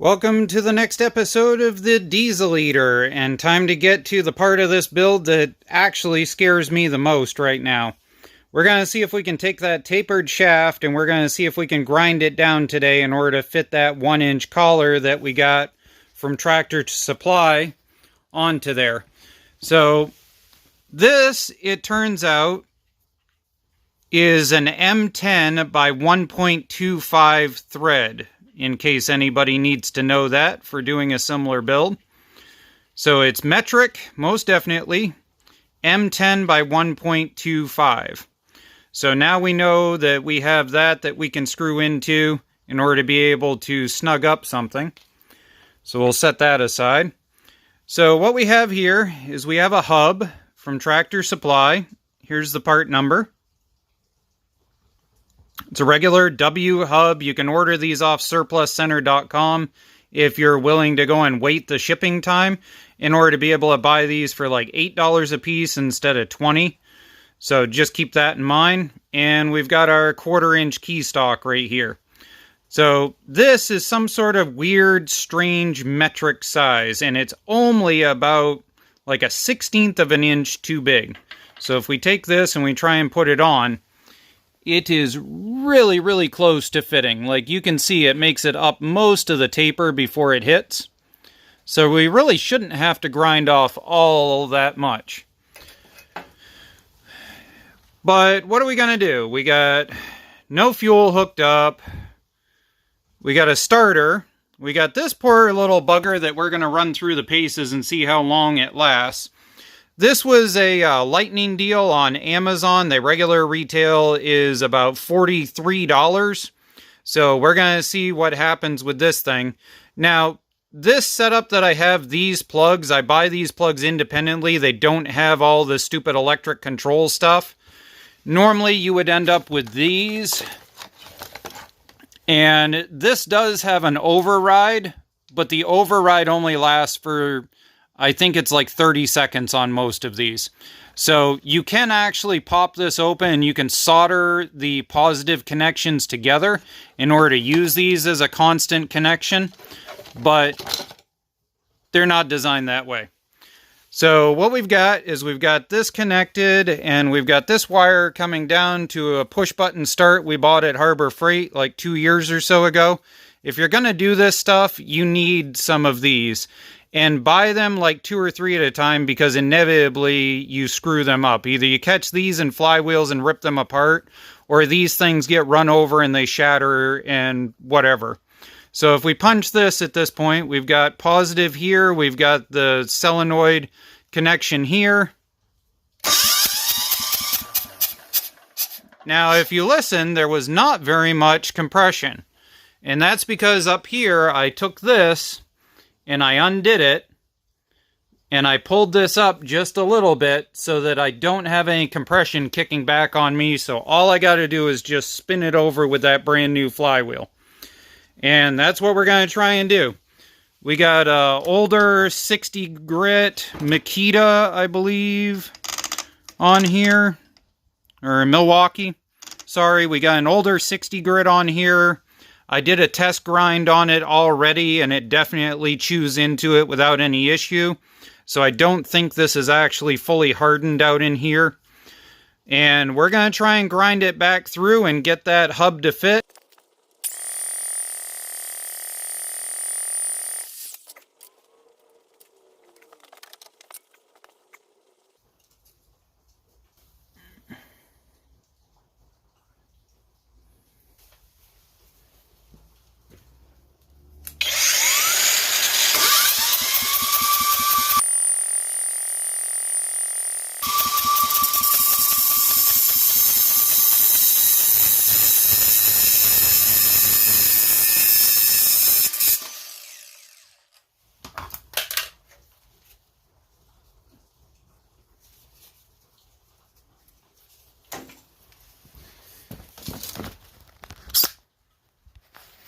Welcome to the next episode of the Diesel Eater, and time to get to the part of this build that actually scares me the most right now. We're going to see if we can take that tapered shaft and we're going to see if we can grind it down today in order to fit that 1-inch collar that we got from Tractor Supply onto there. So this, it turns out, is an M10 by 1.25 thread, in case anybody needs to know that for doing a similar build. So it's metric, most definitely, M10 by 1.25. So now we know that we have that we can screw into in order to be able to snug up something. So we'll set that aside. So what we have here is we have a hub from Tractor Supply. Here's the part number. It's a regular W hub. You can order these off surpluscenter.com if you're willing to go and wait the shipping time in order to be able to buy these for like $8 a piece instead of $20. So just keep that in mind. And we've got our 1/4-inch key stock right here. So this is some sort of weird, strange metric size, and it's only about like a 1/16 of an inch too big. So if we take this and we try and put it on, it is really, really close to fitting. Like you can see, it makes it up most of the taper before it hits. So we really shouldn't have to grind off all that much. But what are we going to do? We got no fuel hooked up. We got a starter. We got this poor little bugger that we're going to run through the paces and see how long it lasts. This was a lightning deal on Amazon. The regular retail is about $43. So we're going to see what happens with this thing. Now, this setup that I have, these plugs, I buy these plugs independently. They don't have all the stupid electric control stuff. Normally, you would end up with these. And this does have an override, but the override only lasts for, I think it's like 30 seconds on most of these. So you can actually pop this open and you can solder the positive connections together in order to use these as a constant connection, but they're not designed that way. So what we've got is we've got this connected and we've got this wire coming down to a push button start we bought at Harbor Freight like 2 years or so ago. If you're going to do this stuff, you need some of these. And buy them like 2 or 3 at a time because inevitably you screw them up. Either you catch these in flywheels and rip them apart, or these things get run over and they shatter and whatever. So if we punch this at this point, we've got positive here, we've got the solenoid connection here. Now if you listen, there was not very much compression. And that's because up here I took this and I undid it, and I pulled this up just a little bit so that I don't have any compression kicking back on me, so all I got to do is just spin it over with that brand new flywheel. And that's what we're going to try and do. We got an older 60 grit Makita, I believe, on here, or Milwaukee. Sorry, we got an older 60 grit on here. I did a test grind on it already, and it definitely chews into it without any issue. So I don't think this is actually fully hardened out in here. And we're going to try and grind it back through and get that hub to fit.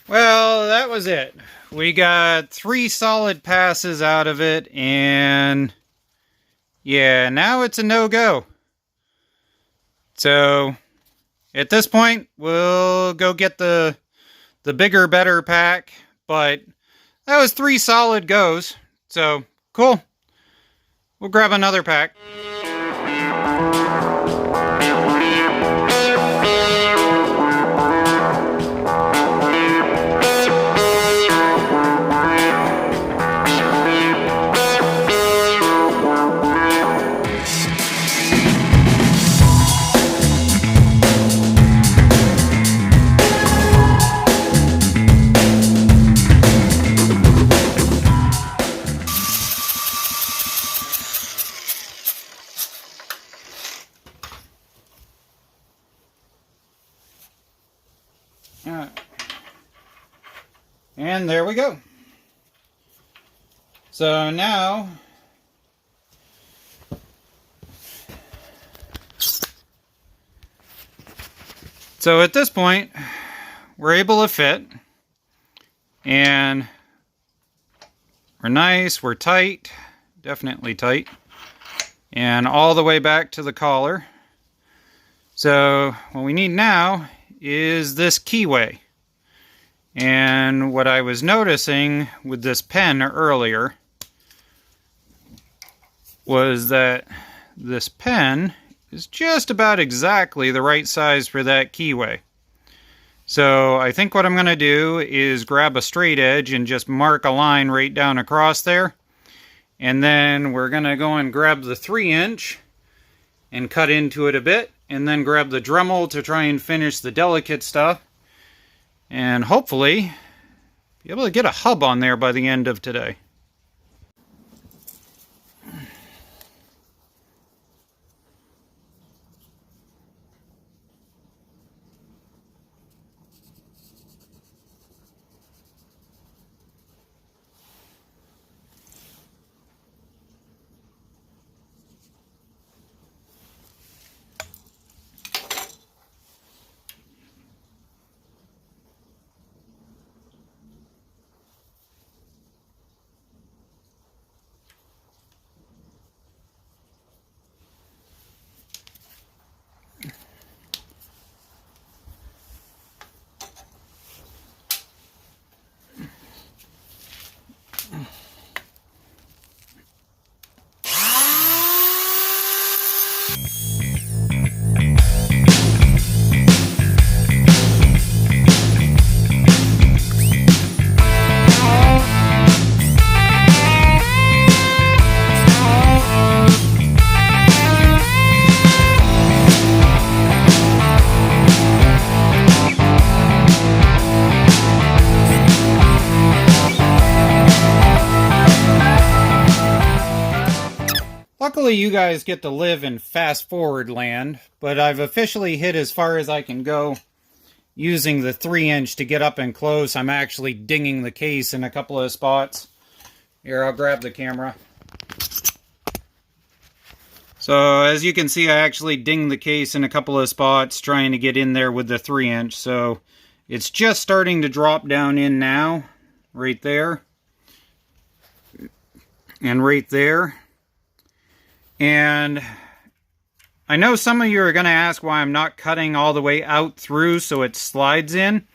Well, that was it. We got 3 solid passes out of it, and yeah, now it's a no-go. So at this point, we'll go get the bigger, better pack, but that was 3 solid goes. So, cool. We'll grab another pack. And there we go. So now, at this point, we're able to fit, and we're nice, we're tight, definitely tight, and all the way back to the collar. So what we need now is this Keyway. And what I was noticing with this pen earlier was that this pen is just about exactly the right size for that Keyway. So I think what I'm going to do is grab a straight edge and just mark a line right down across there. And then we're going to go and grab the 3-inch and cut into it a bit. And then grab the Dremel to try and finish the delicate stuff. And hopefully be able to get a hub on there by the end of today. Luckily, you guys get to live in fast-forward land, but I've officially hit as far as I can go using the 3-inch to get up and close. I'm actually dinging the case in a couple of spots. Here, I'll grab the camera. So, as you can see, I actually dinged the case in a couple of spots trying to get in there with the 3-inch. So, it's just starting to drop down in now, right there. And right there. And I know some of you are going to ask why I'm not cutting all the way out through so it slides in.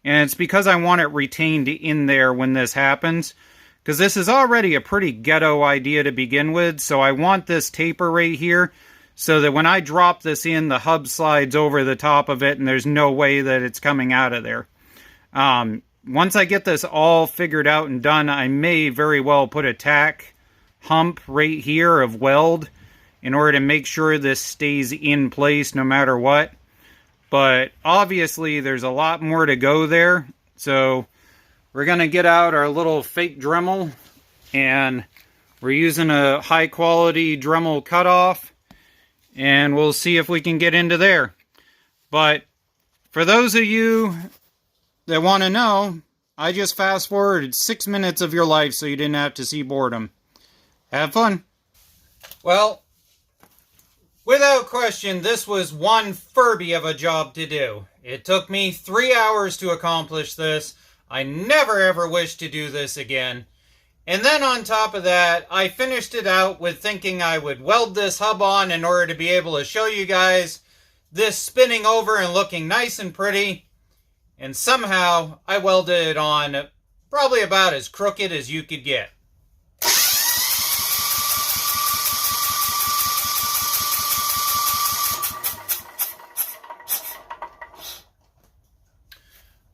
And it's because I want it retained in there when this happens. Because this is already a pretty ghetto idea to begin with. So I want this taper right here so that when I drop this in, the hub slides over the top of it and there's no way that it's coming out of there. Once I get this all figured out and done, I may very well put a tack hump right here of weld in order to make sure this stays in place no matter what. But obviously there's a lot more to go there. So we're going to get out our little fake Dremel, and we're using a high quality Dremel cutoff, and we'll see if we can get into there. But for those of you that want to know, I just fast forwarded 6 minutes of your life so you didn't have to see boredom. Have fun. Well, without question, this was one Furby of a job to do. It took me 3 hours to accomplish this. I never ever wish to do this again. And then on top of that, I finished it out with thinking I would weld this hub on in order to be able to show you guys this spinning over and looking nice and pretty. And somehow I welded it on Probably about as crooked as you could get.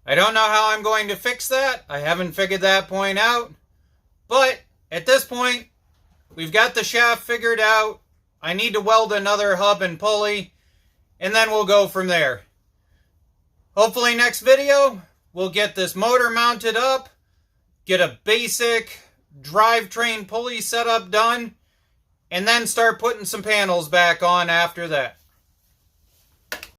I don't know how I'm going to fix that. I haven't figured that point out. But at this point, we've got the shaft figured out. I need to weld another hub and pulley, and then we'll go from there. Hopefully next video, we'll get this motor mounted up, get a basic drivetrain pulley setup done, and then start putting some panels back on after that.